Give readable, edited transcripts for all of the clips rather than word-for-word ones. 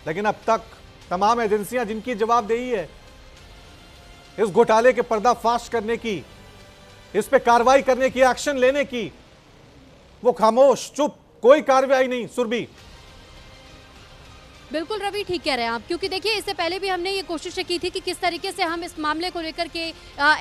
लेकिन अब तक तमाम एजेंसियां जिनकी जवाबदेही है इस घोटाले के पर्दाफाश करने की, इस पे कार्रवाई करने की, एक्शन लेने की, वो खामोश, चुप, कोई कार्रवाई नहीं। सुरभि, बिल्कुल रवि, ठीक कह रहे हैं आप, क्योंकि देखिए इससे पहले भी हमने ये कोशिश की थी कि किस तरीके से हम इस मामले को लेकर के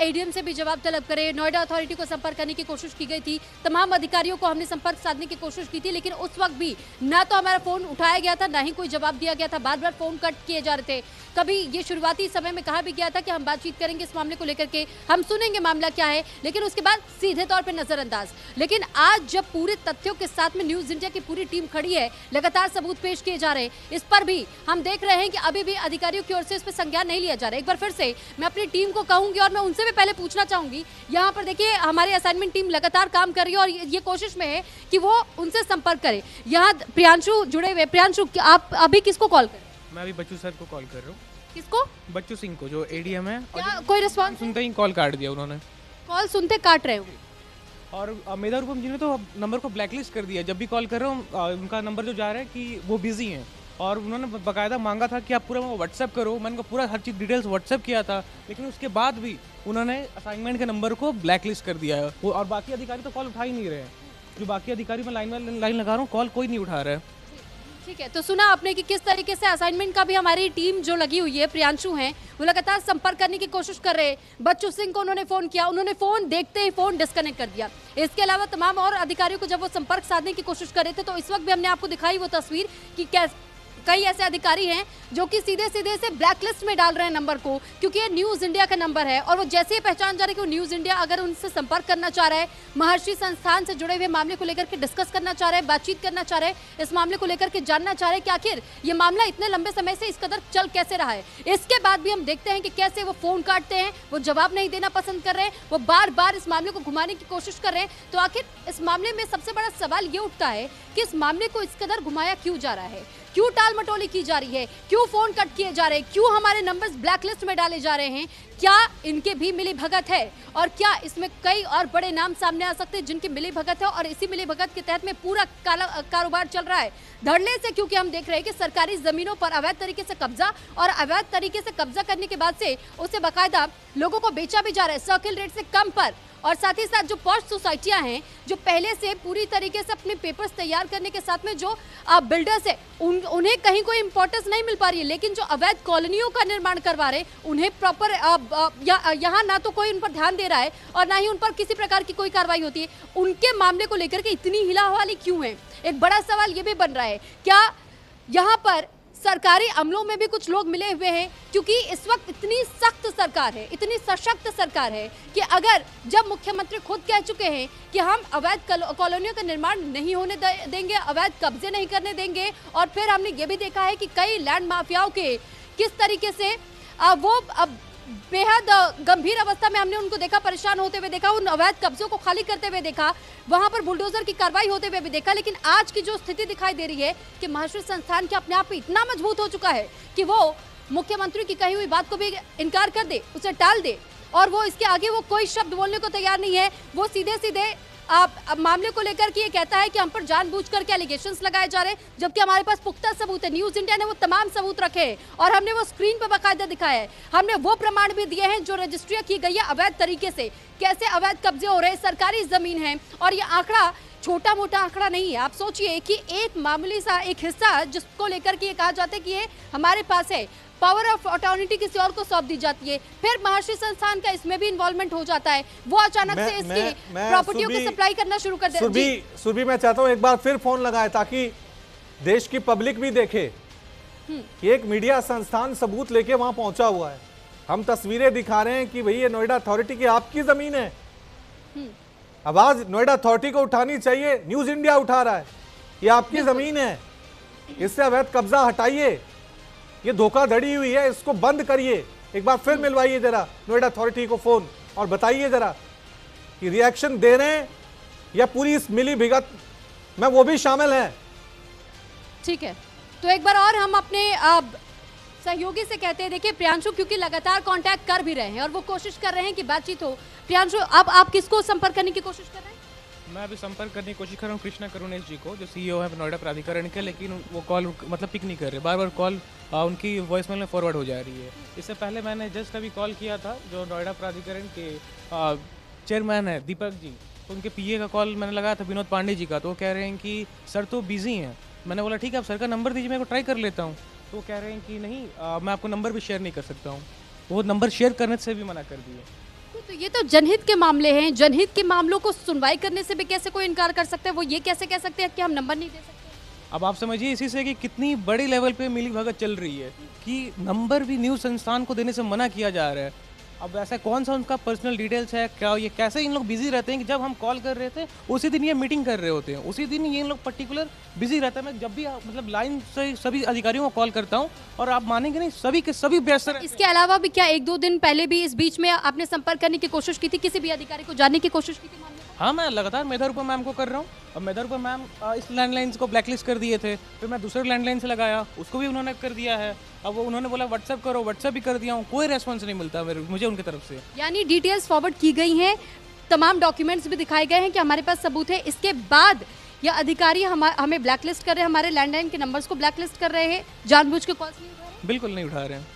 एडीएम से भी जवाब तलब करें। नोएडा अथॉरिटी को संपर्क करने की कोशिश की गई थी, तमाम अधिकारियों को हमने संपर्क साधने की कोशिश की थी, लेकिन उस वक्त भी ना तो हमारा फोन उठाया गया था, ना ही कोई जवाब दिया गया था। बार बार फोन कट किए जा रहे थे। कभी ये शुरुआती समय में कहा भी गया था कि हम बातचीत करेंगे इस मामले को लेकर के, हम सुनेंगे मामला क्या है, लेकिन उसके बाद सीधे तौर पर नजरअंदाज। लेकिन आज जब पूरे तथ्यों के साथ में न्यूज इंडिया की पूरी टीम खड़ी है, लगातार सबूत पेश किए जा रहे हैं, इस पर भी हम देख रहे हैं कि अभी भी अधिकारियों की ओर से इस पर संज्ञान नहीं लिया जा रहा है। एक बार फिर से मैं अपनी टीम को कहूंगी और मैं उनसे भी पहले पूछना चाहूंगी, यहाँ पर देखिए हमारी असाइनमेंट टीम लगातार काम कर रही है और ये कोशिश में है कि वो उनसे संपर्क करे। यहाँ प्रियांशु जुड़े हुए। प्रियांशु, आप अभी किसको कॉल करें? मैं अभी बच्चू सर को कॉल कर रहा हूँ। किसको? बच्चू सिंह को, जो एडीएम है। क्या कोई रिस्पॉन्स? सुनते ही कॉल काट दिया उन्होंने। कॉल सुनते काट रहे हो? और मेधा रूपम जी ने तो नंबर को ब्लैकलिस्ट कर दिया। जब भी कॉल कर रहा हूँ उनका नंबर जो जा रहा है कि वो बिजी हैं, और उन्होंने बकायदा मांगा था कि आप पूरा व्हाट्सएप करो। मैंने उनको पूरा हर चीज़ डिटेल्स व्हाट्सएप किया था, लेकिन उसके बाद भी उन्होंने असाइनमेंट के नंबर को ब्लैकलिस्ट कर दिया है। वो और बाकी अधिकारी तो कॉल उठा ही नहीं रहे हैं। जो बाकी अधिकारी मैं लाइन लगा रहा हूँ, कॉल कोई नहीं उठा रहा है। ठीक है, तो सुना आपने कि किस तरीके से असाइनमेंट का भी हमारी टीम जो लगी हुई है, प्रियांशु हैं, वो लगातार संपर्क करने की कोशिश कर रहे हैं। बच्चू सिंह को उन्होंने फोन किया, उन्होंने फोन देखते ही फोन डिस्कनेक्ट कर दिया। इसके अलावा तमाम और अधिकारियों को जब वो संपर्क साधने की कोशिश कर रहे थे, तो इस वक्त भी हमने आपको दिखाई वो तस्वीर कि कई ऐसे अधिकारी हैं जो कि सीधे सीधे से ब्लैकलिस्ट में डाल रहे हैं नंबर को, क्योंकि ये न्यूज़ इंडिया का नंबर है और वो जैसे ही पहचान जा रहे हैं कि वो न्यूज़ इंडिया अगर उनसे संपर्क करना चाह रहा है, महर्षि संस्थान से जुड़े हुए मामले को लेकर के डिस्कस करना चाह रहे हैं, बातचीत करना चाह रहे हैं, इस मामले को लेकर के जानना चाह रहे हैं कि आखिर ये मामला इतने लंबे समय से इस कदर चल कैसे रहा है। इसके बाद भी हम देखते हैं कि कैसे वो फोन काटते हैं, वो जवाब नहीं देना पसंद कर रहे हैं, वो बार बार इस मामले को घुमाने की कोशिश कर रहे हैं। तो आखिर इस मामले में सबसे बड़ा सवाल ये उठता है कि इस मामले को इस कदर घुमाया क्यों जा रहा है, क्यों टाल मटोली की जा रही है, क्यों फोन कट किए जा रहे हैं, क्यों हमारे नंबर्स ब्लैकलिस्ट में डाले जा रहे हैं। क्या इनके भी मिली भगत है, और क्या इसमें कई और बड़े नाम सामने आ सकते हैं जिनकी मिली भगत है, और इसी मिली भगत के तहत में पूरा कारोबार चल रहा है धड़ल्ले से। क्योंकि हम देख रहे हैं कि सरकारी जमीनों पर अवैध तरीके से कब्जा, और अवैध तरीके से कब्जा करने के बाद से उसे बाकायदा लोगों को बेचा भी जा रहा है सर्किल रेट से कम पर। और साथ ही साथ जो पॉश सोसाइटियां हैं, जो पहले से पूरी तरीके से अपने पेपर्स तैयार करने के साथ में जो बिल्डर्स है, उन्हें कहीं कोई इंपॉर्टेंस नहीं मिल पा रही है, लेकिन जो अवैध कॉलोनियों का निर्माण करवा रहे उन्हें प्रॉपर यहाँ ना तो कोई उन पर ध्यान दे रहा है और ना ही उन पर किसी प्रकार की कोई कार्रवाई होती है। उनके मामले को लेकर के इतनी हिलाहवाली क्यों है? एक बड़ा सवाल ये भी बन रहा है, क्या यहाँ पर सरकारी अमलों में भी कुछ लोग मिले हुए हैं? क्योंकि इस वक्त इतनी सख्त सरकार है, इतनी सशक्त सरकार है कि अगर जब मुख्यमंत्री खुद कह चुके हैं कि हम अवैध कॉलोनियों का निर्माण नहीं होने देंगे, अवैध कब्जे नहीं करने देंगे, और फिर हमने ये भी देखा है कि कई लैंड माफियाओं के किस तरीके से वो बेहद गंभीर अवस्था में हमने उनको देखा, परेशान होते हुए देखा, उन अवैध कब्जों को खाली करते हुए देखा, वहां पर बुलडोजर की कार्रवाई होते हुए भी देखा। लेकिन आज की जो स्थिति दिखाई दे रही है कि महर्षि संस्थान के अपने आप में इतना मजबूत हो चुका है कि वो मुख्यमंत्री की कही हुई बात को भी इनकार कर दे, उसे टाल दे, और वो इसके आगे वो कोई शब्द बोलने को तैयार नहीं है। वो सीधे सीधे अब मामले को लेकर के ये कहता है कि हम पर जानबूझकर के एलिगेशंस लगाए जा रहे हैं, जबकि हमारे पास पुख्ता सबूत है। न्यूज़ इंडिया ने वो तमाम सबूत रखे हैं और हमने वो स्क्रीन पर बाकायदा दिखाया है। हमने वो प्रमाण भी दिए हैं जो रजिस्ट्रियां की गई है अवैध तरीके से, कैसे अवैध कब्जे हो रहे हैं, सरकारी जमीन है। और ये आंकड़ा छोटा मोटा आंकड़ा नहीं है। आप सोचिए कि एक मामूली सा एक हिस्सा जिसको लेकर के ये कहा जाता है कि ये हमारे पास है, पावर ऑफ अटॉर्निटी किसी और को सौंप दी जाती है, फिर महर्षि संस्थान का इसमें भी इन्वॉल्वमेंट हो जाता है, वो अचानक से इसकी प्रॉपर्टियों की सप्लाई करना शुरू कर देता है। सुरभि, मैं चाहता हूं एक बार फिर फोन लगाए ताकि देश की पब्लिक भी देखे कि एक मीडिया संस्थान सबूत लेके वहां पहुंचा हुआ है। हम तस्वीरें दिखा रहे हैं कि भाई ये नोएडा अथॉरिटी की आपकी जमीन है, आवाज नोएडा अथॉरिटी को उठानी चाहिए, न्यूज इंडिया उठा रहा है, ये आपकी जमीन है, इससे अवैध कब्जा हटाइए, ये धोखाधड़ी हुई है, इसको बंद करिए। एक बार फिर मिलवाइए जरा नोएडा अथॉरिटी को फोन और बताइए जरा कि रिएक्शन दे रहे हैं या पूरी इस मिली भगत में वो भी शामिल है। ठीक है, तो एक बार और हम अपने सहयोगी से कहते हैं, देखिए प्रियांशु क्योंकि लगातार कांटेक्ट कर भी रहे हैं और वो कोशिश कर रहे हैं कि बातचीत हो। प्रियांशु, अब आप किसको संपर्क करने की कोशिश कर रहे हैं? मैं अभी संपर्क करने की कोशिश कर रहा हूँ कृष्णा करुणेश जी को, जो CEO है नोएडा प्राधिकरण के, लेकिन वो कॉल मतलब पिक नहीं कर रहे, बार बार कॉल उनकी वॉइसमेल में फॉरवर्ड हो जा रही है। इससे पहले मैंने जस्ट अभी कॉल किया था जो नोएडा प्राधिकरण के चेयरमैन है दीपक जी, तो उनके PA का कॉल मैंने लगाया था विनोद पांडे जी का, तो वो कह रहे हैं कि सर तो बिजी हैं। मैंने बोला ठीक है आप सर का नंबर दीजिए, मैं को ट्राई कर लेता हूँ। तो वो कह रहे हैं कि नहीं मैं आपको नंबर भी शेयर नहीं कर सकता हूँ, वो नंबर शेयर करने से भी मना कर दिए। तो ये तो जनहित के मामले हैं, जनहित के मामलों को सुनवाई करने से भी कैसे कोई इनकार कर सकता है? वो ये कैसे कह सकते हैं कि हम नंबर नहीं दे सकते? अब आप समझिए इसी से कि कितनी बड़ी लेवल पे मिली भगत चल रही है कि नंबर भी न्यूज़ संस्थान को देने से मना किया जा रहा है। अब ऐसा कौन सा उनका पर्सनल डिटेल्स है, क्या ये कैसे इन लोग बिजी रहते हैं कि जब हम कॉल कर रहे थे उसी दिन ये मीटिंग कर रहे होते हैं, उसी दिन ये इन लोग पर्टिकुलर बिजी रहता है। मैं जब भी मतलब लाइन से सभी अधिकारियों को कॉल करता हूँ और आप मानेंगे नहीं सभी के सभी व्यस्त रहते हैं। इसके अलावा भी क्या 1-2 दिन पहले भी इस बीच में आपने संपर्क करने की कोशिश की थी, किसी भी अधिकारी को जानने की कोशिश की थी मामले में? हाँ, मैं लगातार मेधा रूपा मैम को कर रहा हूँ। अब मेधा रूपा मैम इस लैंडलाइन को ब्लैकलिस्ट कर दिए थे, फिर मैं दूसरे लैंडलाइन से लगाया, उसको भी उन्होंने कर दिया है। अब वो उन्होंने बोला व्हाट्सएप करो, व्हाट्सएप भी कर दिया हूँ, कोई रेस्पॉन्स नहीं मिलता मुझे उनकी तरफ से। यानी डिटेल्स फॉरवर्ड की गई हैं, तमाम डॉक्यूमेंट्स भी दिखाए गए हैं कि हमारे पास सबूत है, इसके बाद यह अधिकारी हमें ब्लैकलिस्ट कर रहे हैं, हमारे लैंडलाइन के नंबर्स को ब्लैकलिस्ट कर रहे हैं, जानबूझ के कॉल्स नहीं उठा रहे हैं? बिल्कुल नहीं उठा रहे हैं।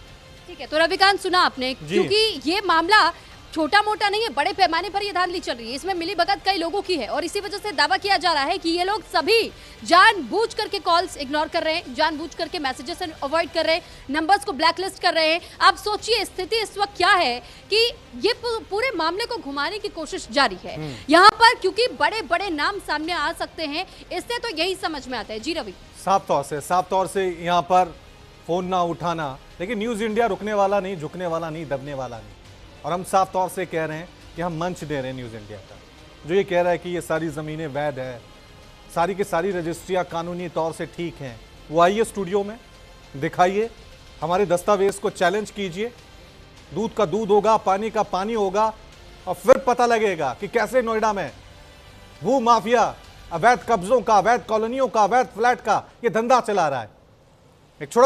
ठीक है, तो रविकांत सुना आपने, क्योंकि ये मामला छोटा मोटा नहीं है, बड़े पैमाने पर ये धांधली चल रही है, इसमें मिली भगत कई लोगों की है और इसी वजह से दावा किया जा रहा है कि ये लोग सभी जानबूझ करके कॉल्स इग्नोर कर रहे हैं, जानबूझ करके मैसेजेस अवॉइड कर रहे हैं, नंबर्स को ब्लैकलिस्ट कर रहे हैं। आप सोचिए स्थिति इस वक्त क्या है कि ये पूरे मामले को घुमाने की कोशिश जारी है यहाँ पर, क्योंकि बड़े बड़े नाम सामने आ सकते हैं, इससे तो यही समझ में आता है। जी रवि, साफ तौर से यहाँ पर फोन ना उठाना, लेकिन न्यूज इंडिया रुकने वाला नहीं, झुकने वाला नहीं, दबने वाला नहीं। और हम साफ तौर से कह रहे हैं कि हम मंच दे रहे हैं न्यूज़ इंडिया का, जो ये कह रहा है कि ये सारी ज़मीनें वैध है, सारी की सारी रजिस्ट्रियाँ कानूनी तौर से ठीक हैं। वो आइए स्टूडियो में, दिखाइए, हमारे दस्तावेज को चैलेंज कीजिए, दूध का दूध होगा, पानी का पानी होगा, और फिर पता लगेगा कि कैसे नोएडा में भू माफिया, अवैध कब्जों का, अवैध कॉलोनियों का, अवैध फ्लैट का ये धंधा चला रहा है। एक छोटा